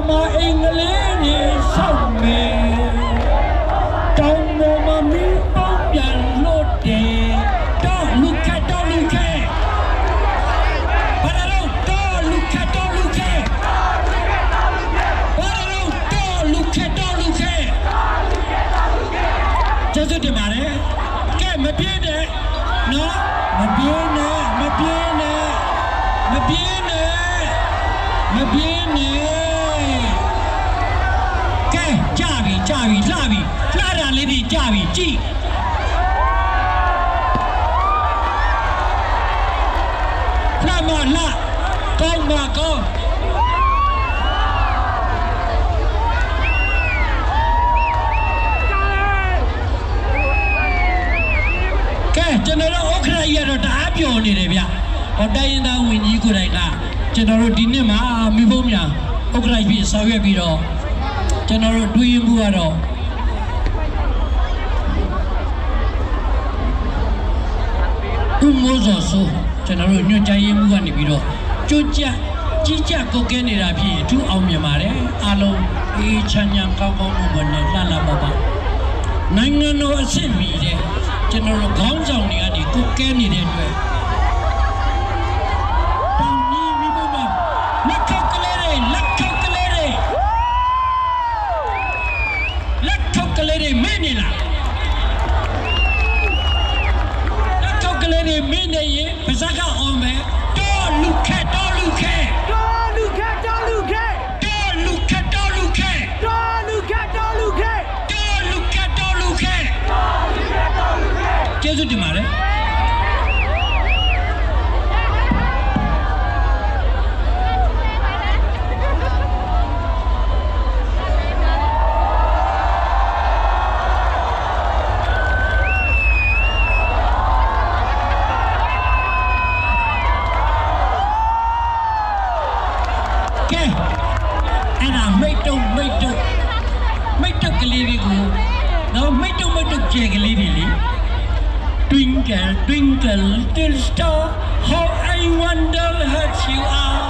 မှာအင်္ဂလိပ်တွေဆောက်မယ်တောင်ပေါ်မှာမင်းပေါင်းပြန်လို့တယ်တော့လူခက်တော့လူခက်ဘာလို့တော့လူခက်တော့လူခက်ဘာလို့တော့လူခက်တော့လူခက်ကျေးဇူးတင်ပါတယ်ကဲမပြေးနဲ့နော်မပြေးနဲ့မပြေးနဲ့မပြေးနဲ့မပြေးနဲ့ကဲကြပြီလှပြီလှတာလေးတွေကြပြီကြည့်လှမလှကောင်းပါကောင်းကဲကျွန်တော်တို့ဥက္ကဋ္ဌကြီးကတော့တအားပျော်နေတယ်ဗျဟောတိုင်းရင်းသားဝင်ကြီးကိုယ်တိုင်ကကျွန်တော်တို့ဒီနှစ်မှာမိဖို့များဥက္ကဋ္ဌကြီးဆောင်ရွက်ပြီးတော့ကျွန်တော်တို့တွေးမှုကတော့ဦးမိုးစောဆိုကျွန်တော်တို့ညွှန်ကြားရေးမှုကနေပြီးတော့ကြိုးကြကြီးကြကိုကဲနေတာဖြစ်အထူးအောင်မြင်ပါတယ်အားလုံးအေးချမ်းချမ်းကောင်းကောင်းမွန်နဲ့လှလှပပနိုင်ငံတော်အဆင့်မီတဲ့ကျွန်တော်တို့ခေါင်းဆောင်တွေကနေကိုကဲနေတဲ့အတွက်မင်းနေလားလက်ထောက်ကလေးတွေမင်းနေရင်ပါဇက်ကအောင်မယ်တော့လူခက်တော့လူခက်တော်လူခက်တော်လူခက်တော့လူခက်တော့လူခက်တော်လူခက်တော်လူခက်တော့လူခက်တော့လူခက်တော်လူခက်တော်လူခက်ကျေးဇူးတင်ပါတယ်မိတ်တုတ်ကလေးတွေကိုနော်မိတ်တုတ်ကျဲကလေးတွေလေ Twinkle twinkle little star how I wonder that you are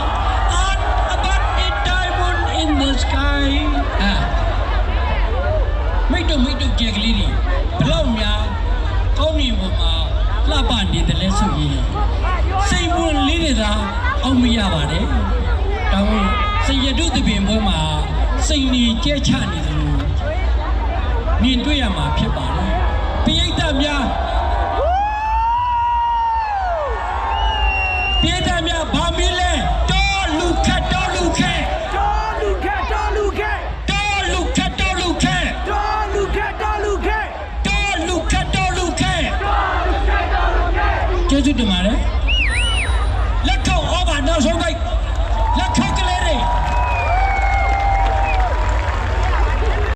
on above the diamond in the sky မိတ်တုတ်ကျဲကလေးတွေဘလောက်များကောင်းမြင်ပေါ်မှာလှပနေတယ်လဲဆိုရင်စိတ်ဝင်လေးတွေသာအောင်မရပါတယ်တောင်းစရတုတပင်ပေါ်မှာစိတ်နေကြဲချနေတယ်လို့မြင်တွေ့ရမှာဖြစ်ပါတယ်ပိဋကများဘာမီလဲတော်လူခက်တော်လူခက်တော်လူခက်တော်လူခက်တော်လူခက်တော်လူခက်တော်လူခက်တော်လူခက်တော်လူခက်တော်လူခက်တော်လူခက်တော်လူခက်ကျေးဇူးတင်ပါတယ်လက်ထောက်ဩဘာနောက်ဆုံးပိတ်